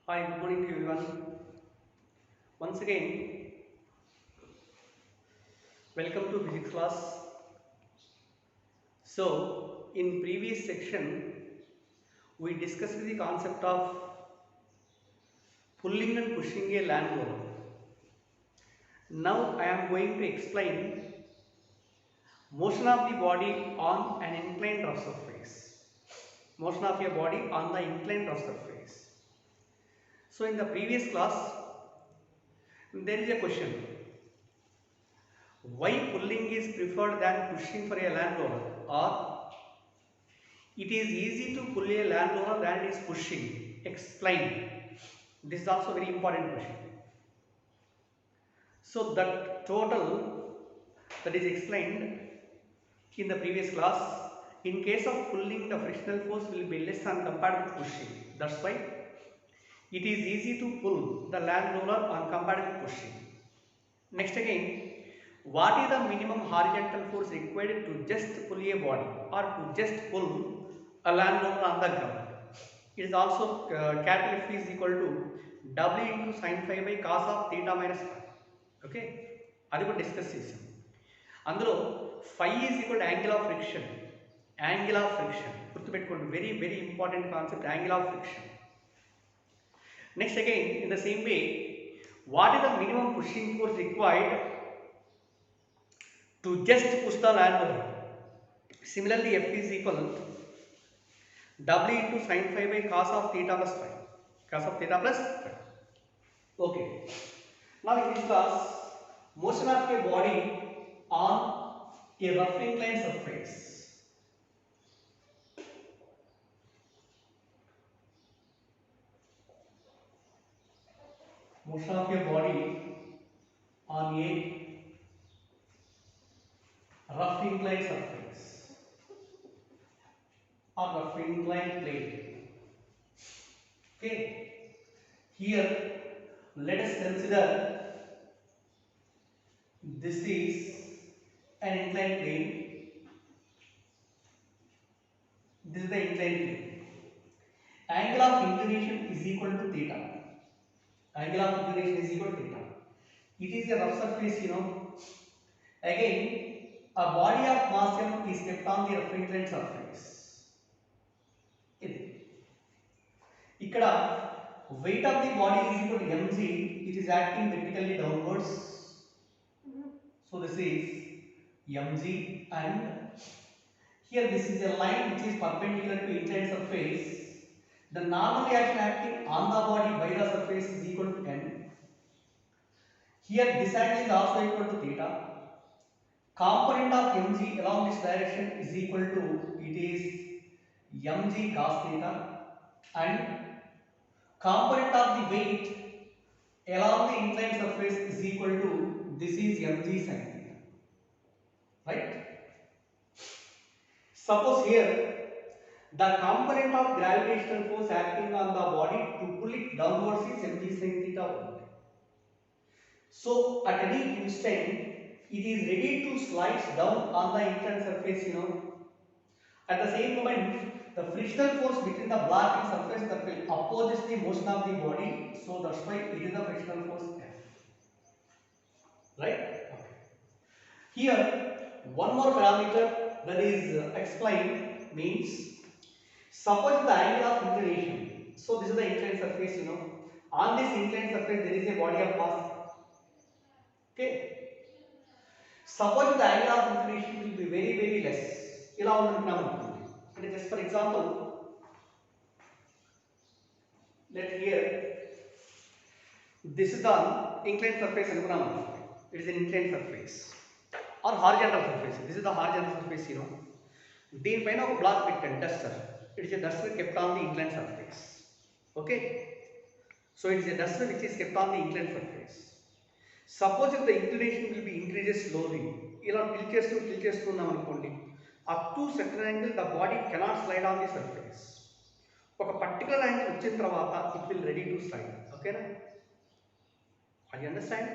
Hi, good morning to everyone. Once again, welcome to physics class. So, in previous section, we discussed the concept of pulling and pushing a land roller. Now, I am going to explain motion of the body on an inclined rough surface. Motion of a body on the inclined rough surface. So, in the previous class, there is a question: why pulling is preferred than pushing for a land roller, or it is easy to pull a land roller than it is pushing. Explain. This is also very important question. So that total that is explained in the previous class. In case of pulling, the frictional force will be less than compared with pushing. That's why it is easy to pull the land roller on compared with pushing. Next again, what is the minimum horizontal force required to just pull a body or to just pull a land roller on the ground? It is also capital F is equal to W into sin phi by cos of theta minus phi. Okay, అది కూడా discuss చేసాం. అందులో phi is equal to angle of friction. Angle of friction గుర్తుపెట్టుకోండి, very very important concept, angle of friction. Next again, in the same way, what is the minimum pushing force required to just push the land roller? Similarly, F is equal W into sin phi by cos of theta plus phi. Cos of theta plus phi. Okay. Now in this class, motion of a body on a rough inclined surface. Motion of a body on a rough inclined surface or rough inclined plane. Okay. Here, let us consider this is an inclined plane. This is the inclined plane. Angle of inclination is equal to theta. Angle of inclination is equal to theta. It is a rough surface, Again, a body of mass m is kept on the rough inclined surface. ఇక్కడ weight of the body is equal to mg. It is acting vertically downwards. So this is mg, and here this is a line which is perpendicular to inclined surface. The normal reaction acting on the body by the surface is equal to n. Here this angle is also equal to theta. Component of mg along this direction is equal to, it is mg cos theta, and component of the weight along the inclined surface is equal to, this is mg sin theta. Right? Suppose here the component of gravitational force acting on the body to pull it downwards is mg sin theta only. So at any instant it is ready to slide down on the inclined surface, At the same moment, the frictional force between the block and surface that will opposes the motion of the body. So that's why it is the frictional force F. Right? Okay. Here, one more parameter that is explained means, suppose the angle of inclination. So this is the inclined surface, On this inclined surface there is a body of mass. Okay. Suppose the angle of inclination will be very very less. ఇలా ఉంటున్నాం అనుకోండి. అంటే just for example, let here this is the inclined surface అనుకున్నాం. It is an inclined surface or horizontal surface. This is the horizontal surface, దీనిపైన ఒక black పెట్టండి, duster. It is a duster kept on the inclined surface. Okay, so it is a duster which is kept on the inclined surface. Suppose if the inclination will be increases slowly, ఇలా tilt చేస్తున్నాం అనుకోండి, up to certain angle the body cannot slide on the surface. ఒక particular angle వచ్చిన తర్వాత it will ready to slide. Okay na? Are you understand?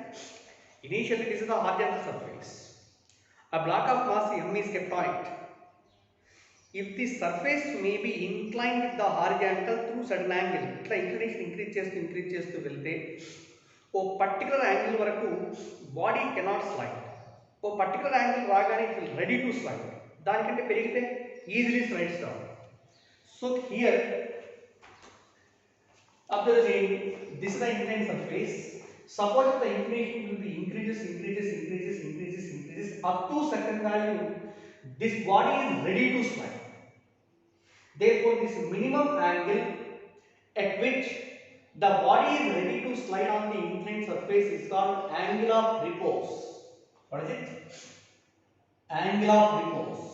Initially this is the horizontal surface. A block of mass m is kept on it. if the surface may be inclined with the horizontal through certain angle, ఇట్లా inclination increase చేస్తూ వెళ్తే ఓ particular angle వరకు body cannot slide. ఓ particular angle రాగానే it will ready to slide. దానికంటే పెరిగితే easily slides down. So here observe చేయండి, this is the inclined surface. Suppose the inclination will be increases up to certain value, this body is ready to slide. Therefore, this minimum angle at which the body is ready to slide on the inclined surface is called angle of repose. What is it? Angle of repose.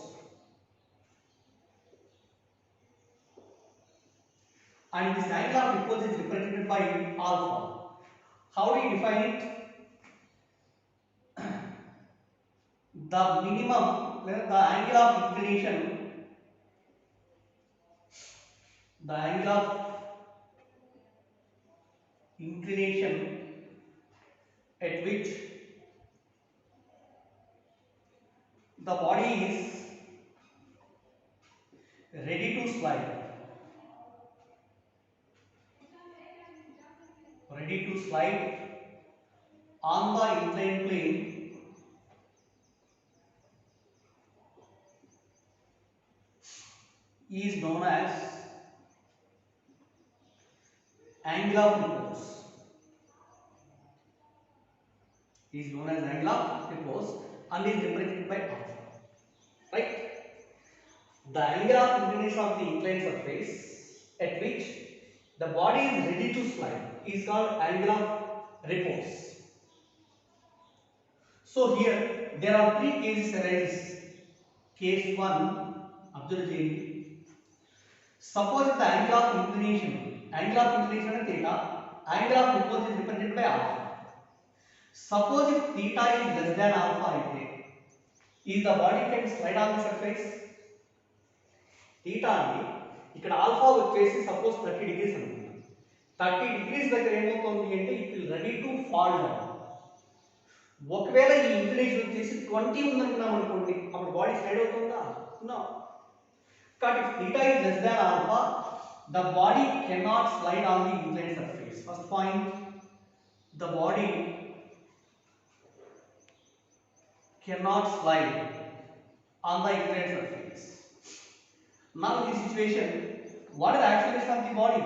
And this angle of repose is represented by alpha. How do you define it? The minimum, the angle of inclination, the angle of inclination at which the body is ready to slide, on the inclined plane is known as angle of repose. And is represented by alpha. Right? The angle of inclination of the inclined surface at which the body is ready to slide is called angle of repose. So here there are three cases arises. Case 1, observe చేయండి. Suppose the angle of inclination is theta, angle of repose is represented by alpha. Suppose if theta is less than alpha, is the body can slide on the surface? Theta andi ikkada alpha vachesi suppose 30 degrees anukunda. 30 degrees దగ్గర ఏమవుతుంది అంటే it will ready to fall down. ఒకవేళ ఈ inclination వచ్చేసి 20 ఉందనుకున్నాం అనుకోండి, అప్పుడు body slide అవుతుందా? No. కాబట్టి if theta is less than alpha, the body cannot slide on the inclined surface. First point, the body cannot slide on the inclined surface. Now in this situation, what is the acceleration of the body?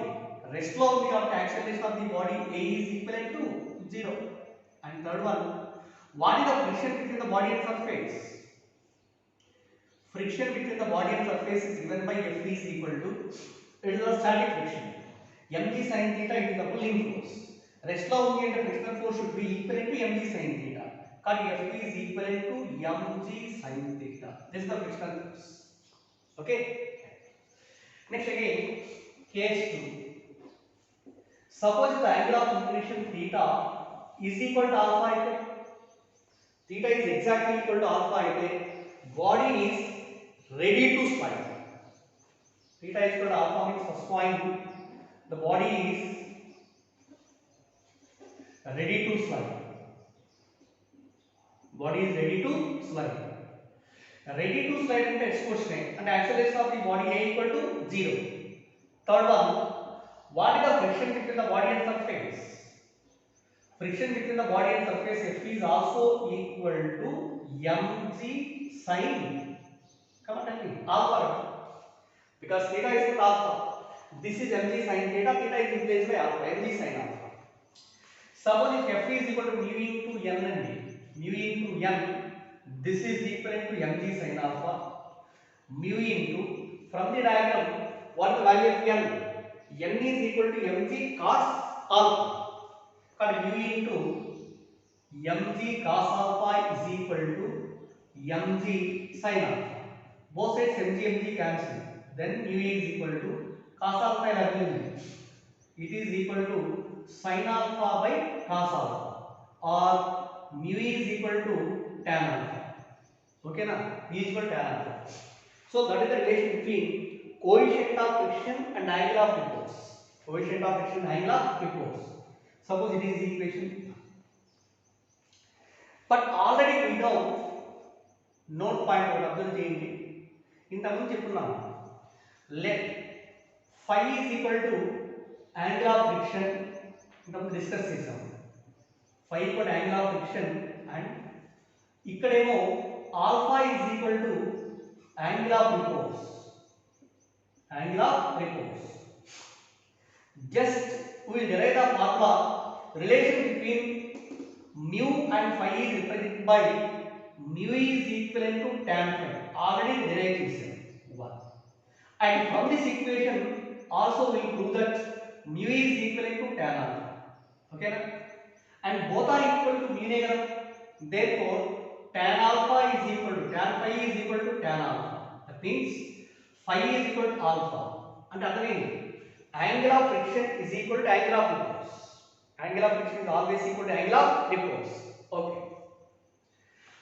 Rest law of the acceleration of the body A is equivalent to 0. And third one, what is the friction between the body and surface? Friction between the body and surface is given by F is equal to, it is a static friction, mg sin theta into the pulling force. Rest law of the frictional force should be equivalent to mg sin theta. Because F is equivalent to mg sin theta. This is the frictional force. Okay. Next again, case 2. Suppose the angle of inclination theta is equal to alpha, theta is exactly equal to alpha, body is ready to slide. Theta is equal to alpha means first point, the body is ready to slide. Body is ready to slide. Ready to slide అంటే next question, and acceleration of the body A equal to 0. Third one, what is the friction between the body and surface? Friction between the body and surface F is also equal to mg sin, come on tell me, alpha, because theta is equal to alpha. This is mg sin theta, theta is replaced by alpha, mg sin alpha. Suppose if F is equal to mu into n and mu into n, this is equal to mg sin alpha, mu into, from the diagram, what is the value of n? N is equal to mg cos alpha. Because mu into mg cos alpha is equal to mg sin alpha. Both sides mg cancel. Then mu is equal to cos alpha and it is equal to sin alpha by cos alpha, or mu is equal to tan alpha. Okay na? Mu is equal to tan alpha. So that is the relation between coefficient of friction and angle of repose. Coefficient of friction and angle of repose. Suppose it is the equation. But already we know node point observe చేయండి. ఇంతకుముందు చెప్పుకున్నాం let phi is equal to angle of friction మనం discuss చేసాం. phi equal to angle of friction and ఇక్కడేమో alpha is equal to angle of repose. Angle of repose. Just we will derive the formula relation between mu and phi is represented by mu is equivalent to tan phi. Already derived చేసాం one. And from this equation also we will prove that mu is equivalent to tan alpha. Okay na? And both are equal to mu ne kada. Therefore tan alpha is equal to tan phi is equal to tan alpha. That means phi is equal to alpha. And again angle of friction is equal to angle of repose. Angle of friction is always equal to angle of repose. Okay.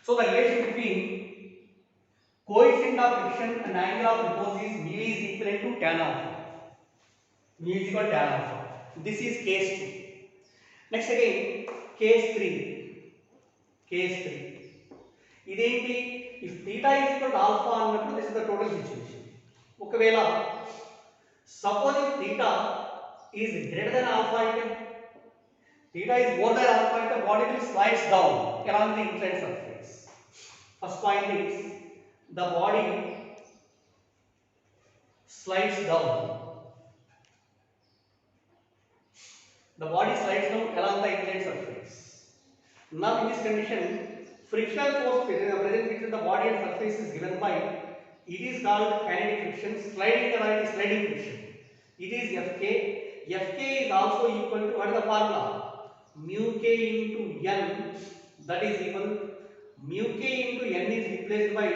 So the relation between coefficient of friction and angle of repose is mu is equivalent to tan alpha. Mu is equal to tan alpha. This is case 2. Next again case 3. Case 3. ఇదేంటి? If theta is equal to alpha అన్నప్పుడు this is the total situation. ఒకవేళ suppose if theta is greater than alpha అయితే theta is more than alpha అయితే body will slides down along the inclined surface. First point is the body slides down. The body slides down along the inclined surface. Now in this condition, frictional force present between the body and surface is given by, it is called kinetic friction. Sliding the right is sliding friction. It is Fk. Fk is also equal to, what is the formula? Mu k into n, that is equal, mu k into n is replaced by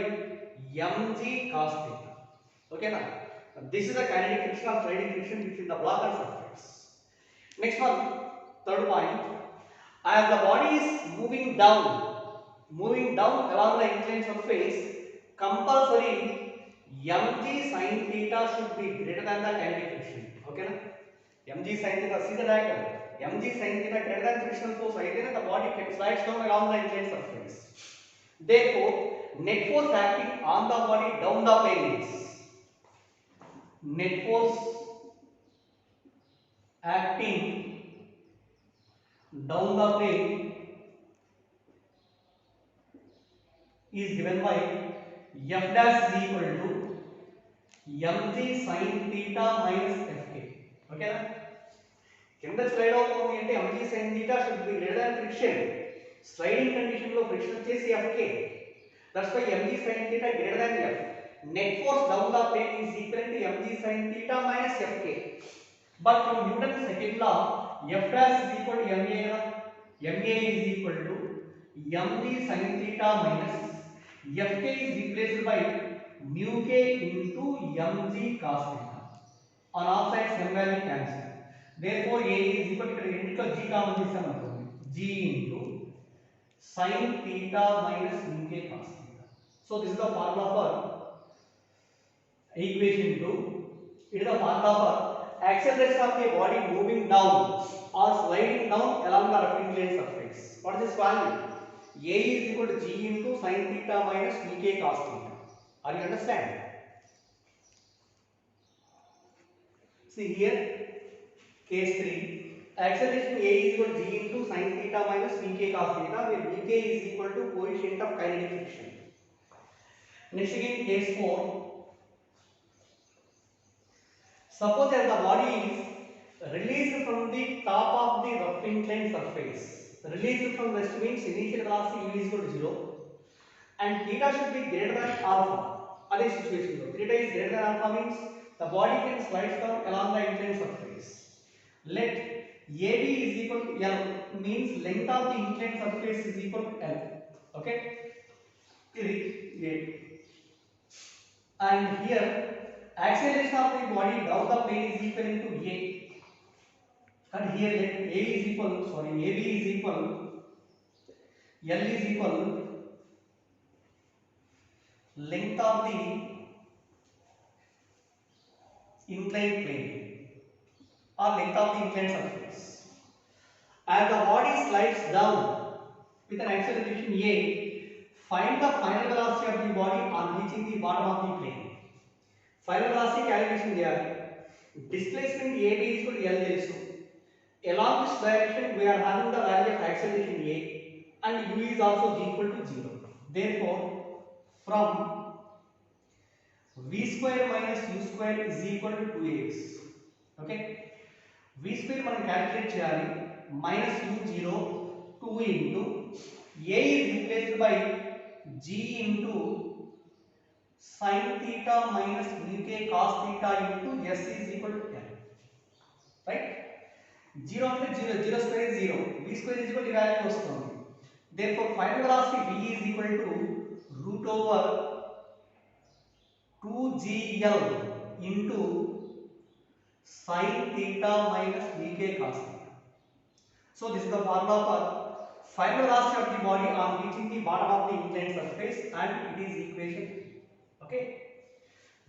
mg cos theta. Okay now, this is the kinetic friction or sliding friction between the block and surface. Next one, third point, as the body is moving down along the inclined surface, compulsory mg sin theta should be greater than the kinetic friction. Okay na? mg sin theta, see the diagram, mg sin theta greater than frictional force అయితే the body can slides down along the inclined surface. Therefore net force acting on the body down the plane is net force acting down the plane is given by f dash is equal to mg sin theta minus fk. Okay na? కింద slide అవుతుంది అంటే mg sin theta should be greater than friction. Sliding condition లో friction వచ్చేసి fk. That's why mg sin theta greater than f. Net force down the plane is equal to mg sin theta minus fk. But from Newton's second law, f dash is equal to ma kada. Ma is equal to mg sin theta minus fk is replaced by mu k into mg cos theta. On all sides m value cancel. Therefore a is equal to రెండిట్లో g common తీసాం అనుకోండి, g into sin theta minus mu k cos theta. So this is the formula for equation 2. It is the formula for acceleration of the body moving down or sliding down along the rough inclined surface. What is this value? A is equal to g into sin theta minus mu k cos theta. Are you understand? See here, case 3, acceleration A is equal to g into sin theta minus mu k cos theta, where mu k is equal to coefficient of kinetic friction. Next again, case 4. Suppose that the body is released from the top of the rough inclined surface. Released from rest means initial velocity u is equal to 0 and theta should be greater than alpha. Other situation lo theta is greater than alpha means the body can slide down along the inclined surface. Let AB is equal to L means length of the inclined surface is equal to L. Okay, and here acceleration of the body down the plane is equal to A. And here let A is equal, sorry, AB is equal, L is equal length of the inclined plane or length of the inclined surface. As the body slides down with an acceleration A, find the final velocity of the body on reaching the bottom of the plane. Final velocity calculation చేయాలి. Displacement AB is equal to L తెలుసు. Along this direction we are having the value of acceleration A and U is also equal to 0. Therefore from V square minus U square is equal to 2AX. Okay, V square మనం calculate చేయాలి. minus U0 2 into A is replaced by G into sin theta minus Vk cos theta into S is equal to L. Right? 0 అంటే 0, 0 square is 0, V square is equal to value వస్తుంది. Therefore final velocity V is equal to root over 2GL into sin theta minus Vk cos theta. So this is the formula for final velocity of the body on reaching the bottom of the inclined surface, and it is equation. Okay,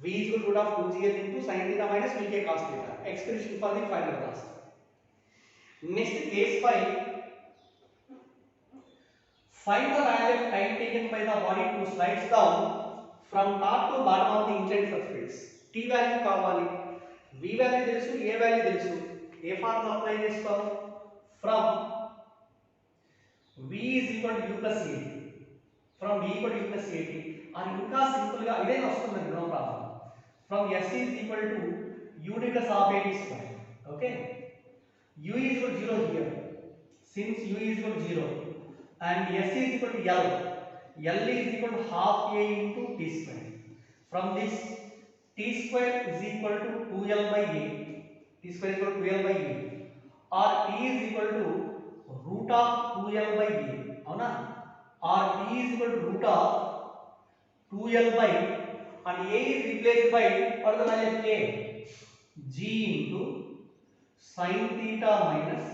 V is equal to root of 2GL into sin theta minus Vk cos theta. Expression for the final velocity. Next, case 5. Find the value of time taken by the body to slide down from top to bottom of the inclined surface. T value కావాలి, V value తెలుసు, A value తెలుసు. ఏ formula apply చేస్తాం? From V is equal to U plus AT. From V equal to U plus AT. And ఇంకా simple గా ఇదే వస్తుంది, no problem. From S is equal to U plus half AT square. Okay. U is equal to 0 here. Since U is equal to 0 and S is equal to L, L is equal to half A into T square. From this, T square is equal to 2L by A. T square is equal to 2L by A. Or T is equal to root of 2L by A. Avuna? Or T is equal to root of 2L by, and A is replaced by, what is the value of A? G into sin theta minus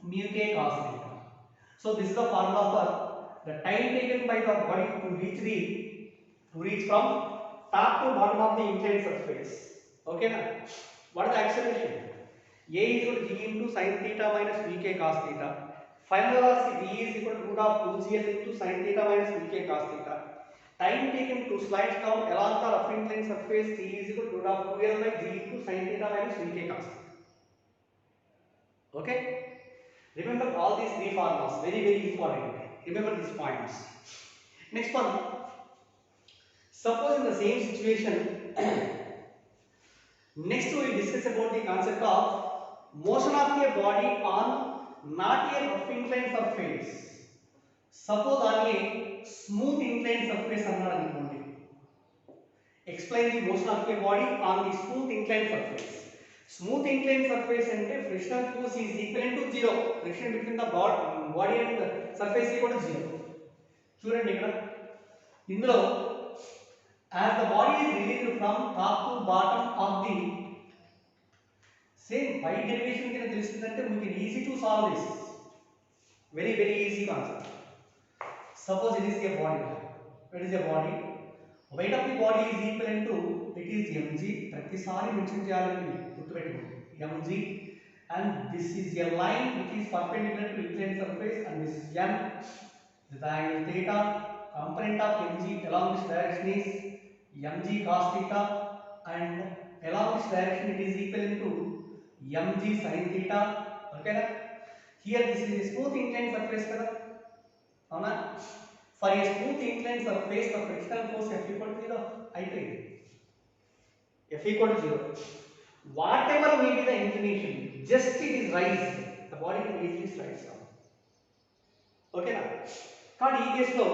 mu k cos theta. So this is the formula for the time taken by the body to reach from top to bottom of the inclined surface. Okay na? What is the acceleration? A is equal to G into sin theta minus Vk cos theta. Final velocity V is equal to root of 2GL into sin theta minus Vk cos theta. Time taken to slide down along the rough inclined surface, T is equal to root of 2L by G into sin theta minus Vk cos theta. Okay, remember all these three formulas, very important. Remember these points. Next one, suppose in the same situation next we will discuss about the concept of motion of a body on not a rough inclined surface. Suppose on a smooth inclined surface అన్నాడు అనుకోండి. Explain the motion of a body on the smooth inclined surface. Smooth inclined surface అంటే frictional force is equivalent to 0. Friction between the body and the surface equal to 0. చూడండి ఇక్కడ ఇందులో as the body is released from top to bottom of the same by derivation కింద తెలుస్తుందంటే we can easy to solve this. Very easy concept. Suppose it is a body. It is a body. Weight of the body is equivalent to, it is mg. ప్రతిసారి mention చేయాలండి, గుర్తుపెట్టుకోండి, mg. And this is a line which is perpendicular to inclined surface, and this is m. The angle theta, component of mg along this direction is mg cos theta, and along this direction it is equivalent to mg sin theta. Okay na? Here this is a smooth inclined surface kada, avuna? For a smooth inclined surface, the frictional force F equal to 0. I think F equal to 0. Whatever may be the inclination, just it is rise, the body can easily slide down. Okay na? But in case lo,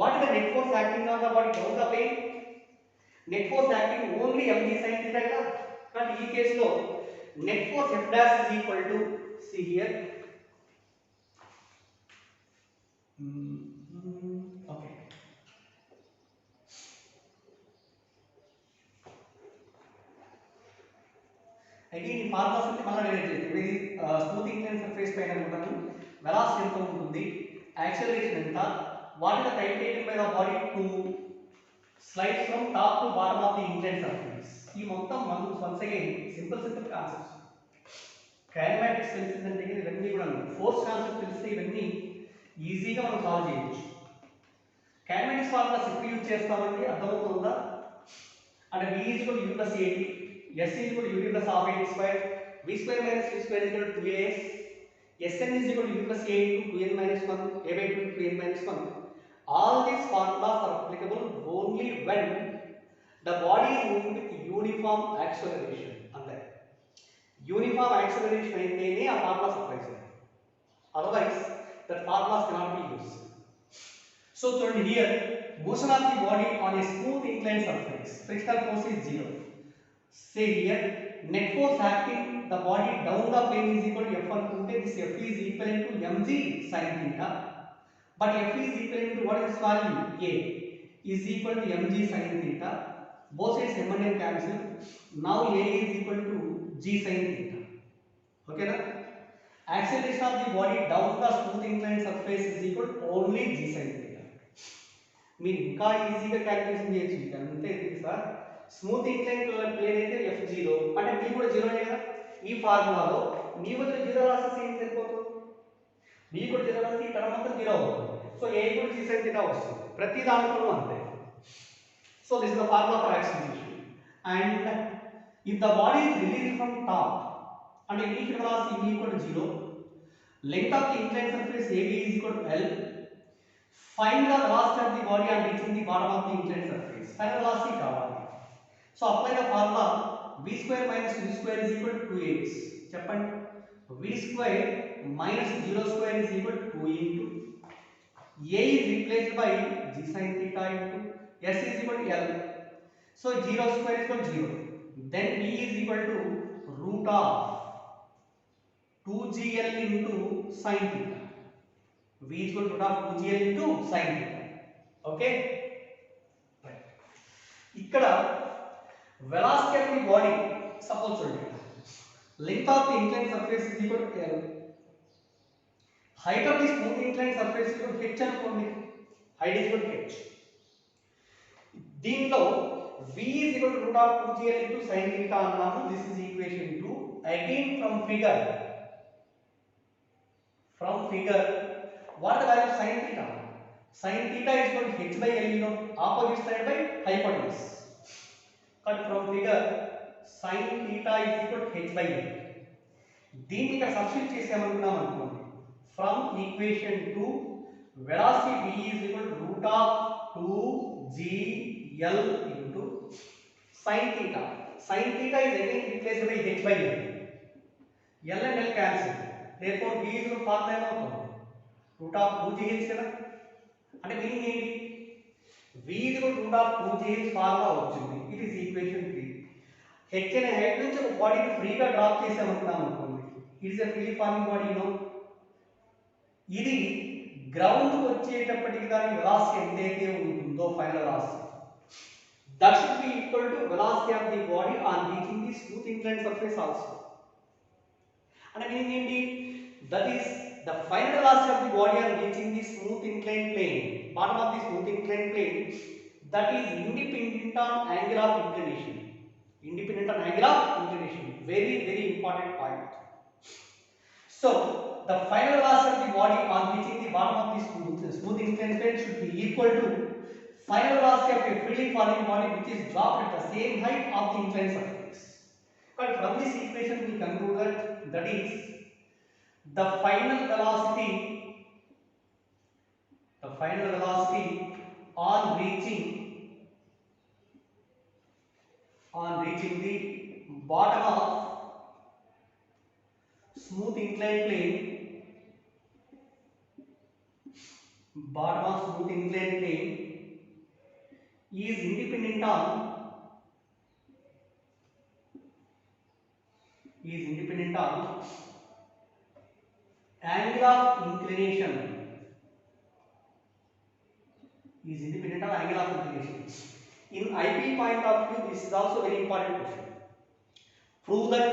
what is the net force acting on the body? Down the plane. Net force acting only mg sin theta kada. But in case lo, net force F dash is equal to, see here. Okay. Again in formulas అంటే మళ్ళీ direct చేయండి. ఇది smooth incline surface పైన ఉంటాను, velocity ఎంత ఉంటుంది, acceleration ఎంత, what is the time taken by the body to slide from top to bottom of the incline surface. ఈ మొత్తం మనం once again simple concepts. Kinematics తెలిసిందంటే ఇవన్నీ కూడా ఫోర్స్ కాన్సెప్ట్ తెలిస్తే ఇవన్నీ ఈజీగా మనం సాల్వ్ చేయొచ్చు. కైనమాటిక్స్ ఫార్ములాస్ ఎప్పుడు యూజ్ చేస్తామండి, అర్థమవుతుందా? and v is equal to u plus at, s is equal to ut plus half at square, v square minus v square is equal to 2as, sn is equal to u plus a into 2n minus 1, a by 2 into 2n minus 1. All these formulas are applicable only when the body is moving with uniform acceleration. And uniform acceleration aitene a formulas apply cheyaలి. Otherwise that formulas cannot be used. So here motion of the body on a smooth inclined surface, frictional force is 0. Say here net force acting the body down the plane is equal to F1 unte this F is equivalent to mg sin theta, but F is equivalent to what is this value a is equal to mg sin theta, both sides m and n cancel, now a is equal to g sin theta. Okay na? Acceleration of the body down the smooth inclined surface is equal to only g sin theta. మీరు ఇంకా ఈజీగా calculation చేయొచ్చు. అంతే ఇది sir, smooth incline plane అయితే f0 అంటే b కూడా 0 నే కదా. ఈ ఫార్ములాలో b వద్ద 0 రాసేసి ఏం సరిపోతుంది, b కూడా 0 రాసి ఇక్కడ మొత్తం 0 అవుతుంది. సో a కూడా g sin theta వస్తుంది ప్రతి దాంట్లోనూ అంతే. So this is the formula for acceleration. And if the body is released from top అంటే b ఇక్కడ రాసి b equal to 0, length of the inclined surface AB is equal to L. Find the velocity of the body on reaching the bottom of the inclined surface. Final velocity కావాలి. So apply the formula v square minus v square is equal to 2x. చెప్పండి v square minus 0 square is equal to 2 into a is replaced by g sin theta into s is equal to L. So 0 square is equal to 0. Then v is equal to root of 2gl into sin theta. V is equal to root of 2gl into sin theta. Okay? Right. ఇక్కడ velocity of the body suppose చూడండి, length of the inclined surface is equal to L, height of the smooth inclined surface is equal to h అనుకోండి, height is equal to h. దీంట్లో v is equal to root of 2gl into sin theta అన్నాము. This is equation 2. Again from figure what is the value of sin theta? Sin theta is equal to h by L, you know, opposite side by hypotenuse. But from figure sin theta is equal to h by L. దీన్ని ఇక్కడ substitute చేసామనుకున్నాం అనుకోండి, from equation 2 velocity v is equal to root of 2gl into sin theta. Sin theta is again replaced by h by L. L and L cancel. Therefore v is equal to formula ఏమవుతుంది root of 2gh కదా. అంటే meaning ఏంటి, v is equal to root of 2gh formula వచ్చింది. It is equation 3. h అనే height నుంచి ఒక బాడీని ఫ్రీగా డ్రాప్ చేసామనుకున్నాం అనుకోండి, it is a free forming body. No, ఇది గ్రౌండ్ కు వచ్చేటప్పటికి దాని వెలాసిటీ ఎంతైతే ఉంటుందో final velocity, that should be equal to velocity of the body on reaching the smooth inclined surface also. And meaning ఏంటి, that is the final velocity of the body on reaching the smooth inclined plane, bottom of the smooth inclined plane, that is independent on angle of inclination. Independent on angle of inclination, very very important point. So the final velocity of the body on reaching the bottom of the smooth inclined plane should be equal to final velocity of a freely falling body which is dropped at the same height of the inclined surface. But from this equation we conclude that is the final velocity on reaching the bottom of smooth inclined plane, is independent on angle of inclination. In IP point of view, this is also very important question. Prove that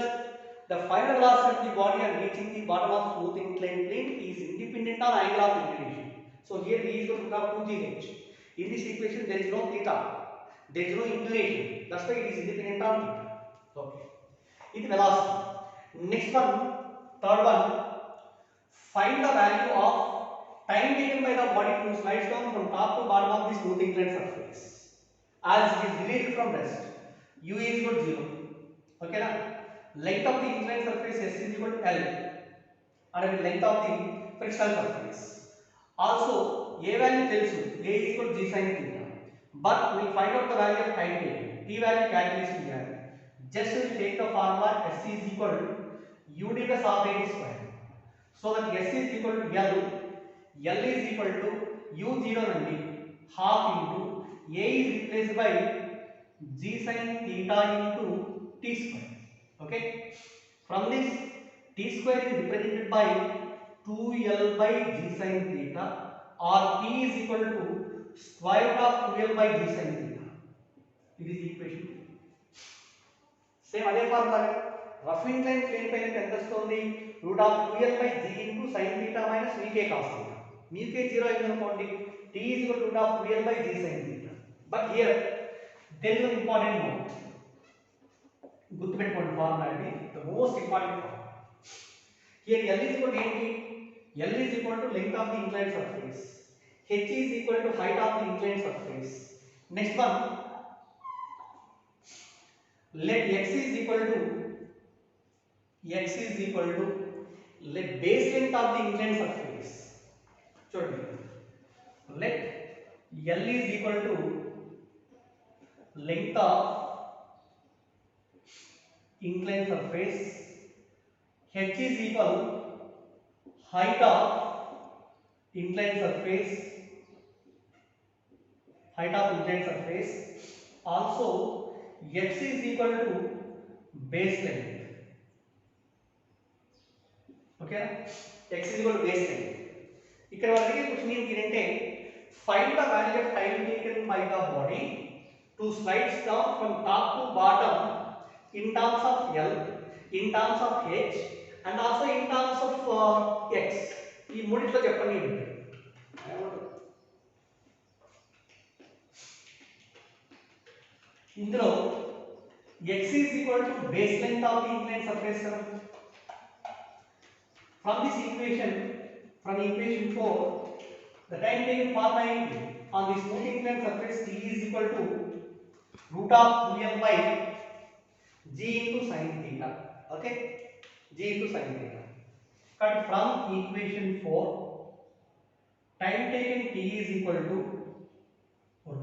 the final velocity of the body on reaching the bottom of smooth inclined plane is independent on angle of inclination. So here v is equal to 2gh. In this equation there is no theta, there is no inclination, that's why it is independent on theta. Okay, it is velocity. Next one, third one, find the value of time taken by the body to slide down from top to bottom of the smooth inclined surface as it is released from rest. u is equal to 0. Okay na? Length of the inclined surface s is equal to L, and length of the frictional surface. Also a value తెలుసు, a is equal to g sin theta, but we will find out the value of time taken. T value calculation చేయాలి. Just we take the formula s is equal to u divided by half a t square. So that s is equal to L, L is equal to u0 నుండి half into a is replaced by g sin theta into t square. Okay, from this t square is represented by 2l by g sin theta, or t is equal to square root of 2l by g sin theta. It is equation 2. Same అదే formula. Rough incline plane పైన ఎంత వస్తుంది? Root of 2l by g into sin theta minus vk cos theta. vk 0 అయింది అనుకోండి, t is equal to root of 2l by g sin theta. But here there is an important note. గుర్తుపెట్టుకోండి formula ఇది, the most important formula. Here L is equal to ఏంటి? L is equal to length of the inclined surface. H is equal to height of the inclined surface. Next one, let x is equal to let base length of the inclined surface. చూడండి, let L is equal to length of inclined surface, h is equal height of inclined surface, also x is equal to base length. Okay, x is equal to base length. ఇక్కడ వరకు question ఏంటంటే find the value of time taken by the body to slides down from top to bottom in terms of L, in terms of H, and also in terms of x. ఈ మూడిట్లో చెప్పండి. ఇందులో x is equal to base length of the inclined surface. From this equation, from equation 4, the time taken formula ఏంటి? On the smooth inclined surface, t is equal to root of 2l by g into sin theta. Okay, g into sin theta. Cut from equation 4, time taken t is equal to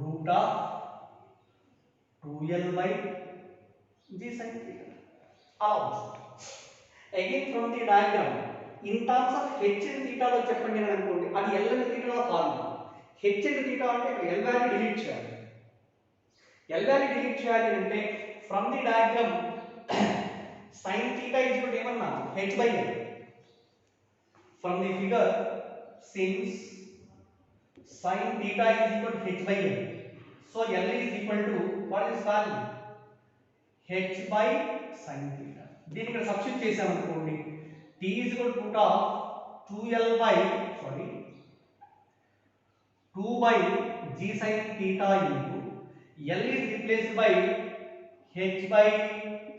root of 2l by g sin theta. Also, again from the diagram, in terms of h and theta లో చెప్పండి అని అనుకోండి, అది l and theta లో formula. h and theta అంటే ఇక్కడ l value delete చేయాలి. l value delete చేయాలి అంటే from the diagram sin theta is equal to ఏమన్నా h by l. From the figure, since sin theta is equal to h by l, so l is equal to what is value? h by sin theta. దీన్ని ఇక్కడ substitute చేసాం అనుకోండి, t is equal to root of 2l by 2 by g sin theta into l is replaced by h by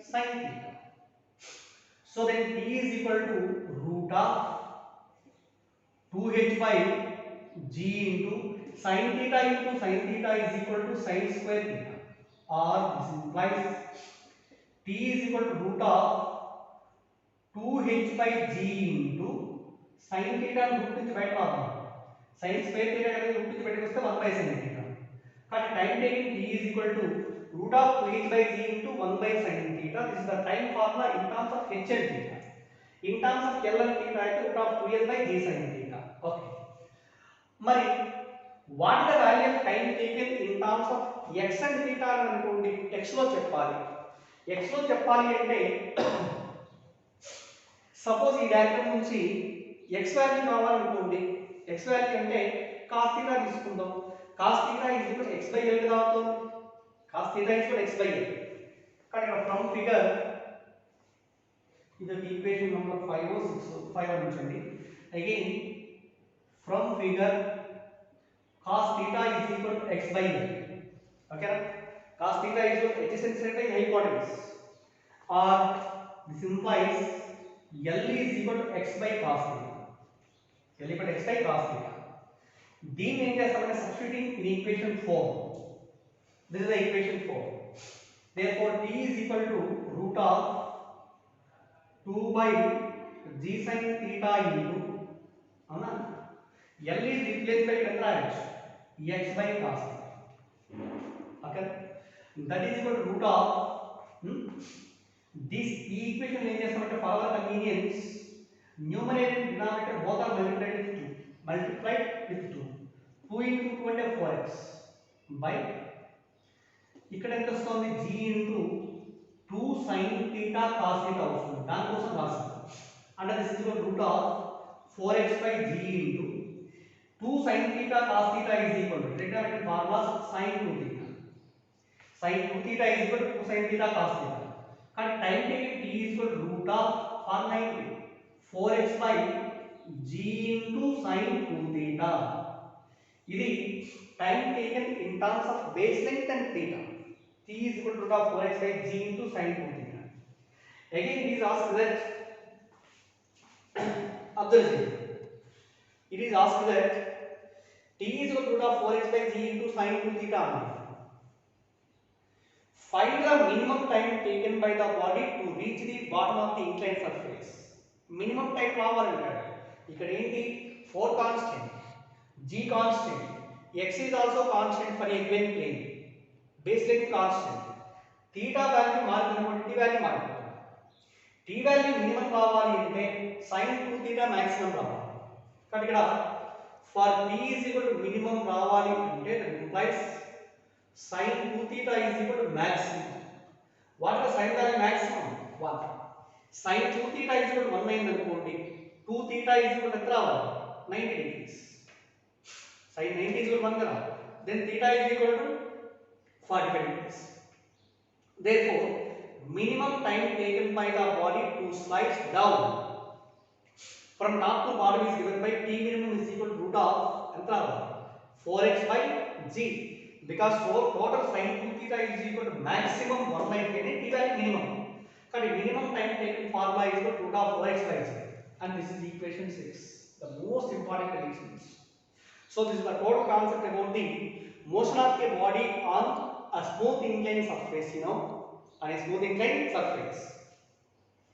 sin theta. So then t is equal to root of 2h by g into sin theta is equal to sin square theta, or this implies t is equal to root of 2h by g into sin theta root నుంచి బయట రాద్దాం. sin square theta అనేది root నుంచి బయటకు వస్తే 1 by sin theta. కానీ time taken t is equal to root of 2h by g into 1 by sin theta. This is the time formula in terms of h and theta. In terms of l and theta అయితే root of 2l by g sin theta. Okay, మరి what is the value of time taken in terms of x and theta అని అనుకోండి, x లో చెప్పాలి. x లో చెప్పాలి అంటే suppose ఈ డయాగ్రామ్ నుంచి x వాల్యూ కావాలనుకోండి, x వాల్యూ అంటే cos theta తీసుకుందాం. cos theta is equal to x by l కదా అవుతుంది. cos theta is equal to x by l. కానీ ఇక్కడ ఫ్రమ్ ఫిగర్ ఇది ఈక్వేషన్ నంబర్ 5 or 6 5 అనుకోండి. Again from figure cos theta is equal to x by l. Okay na? cos theta is equal to adjacency by hypotenuse, or this implies l is equal to x by cos theta. l equal to x by cos theta. దీన్ని ఏం చేస్తామంటే substituting in equation 4. This is the equation 4. Therefore, t is equal to root of 2 by g sin theta into అవునా L is replaced by ఎంత రాయొచ్చు x by cos theta. Okay, that is equal to root of this ఈ equation ఏం చేస్తామంటే for our convenience numerator denominator both are multiplied with 2 2 into 2 అంటే 4x by ఇక్కడ ఎంత వస్తుంది g into 2 sin theta cos theta వస్తుంది దానికోసం రాస్తాం అంటే this is equal root of 4x by g into 2 sin theta cos theta is equal to trigonometric formulas sin 2 theta. Sin 2 theta is equal to 2 sin theta cos theta. And time taken t is equal to root of formula 4x by g into sin 2 theta. ఇది time taken in terms of base length and theta. T is equal to root of 4x by g into sin 2 theta. Again it is asked that observe it is asked that t is equal to root of 4x by g into sin 2 theta. Find the minimum time taken by the body to reach the bottom of the inclined surface. Minimum time కావాలంటాడు ఇక్కడ ఏంటి 4 constant g constant x is also constant for a given plane base length constant theta value మారినప్పుడు t value మారిపోతుంది t value minimum కావాలి అంటే sin 2 theta maximum రావాలి కాబట్టి ఇక్కడ for t is equal to minimum రావాలి అంటే that implies sin 2 theta is equal to maximum. What is the sin value maximum? 1. Sin 2 theta is equal to 1 9 అనుకోండి 2 theta is equal to ఎంత రావాలి 90 degrees. Sin 90 is equal to 1 కదా then theta is equal to 45 degrees. Therefore, minimum time taken by the body to slide down from top to bottom is given by t minimum is equal to root of ఎంత రావాలి 4x by g. Because total sin 2 theta is equal to maximum 1 by n t value minimum. But minimum time taken formula is equal to root of 4x by g. And this is equation 6, the most important conditions. So this is the total concept about the motion of a body on a smooth inclined surface, on a smooth inclined surface.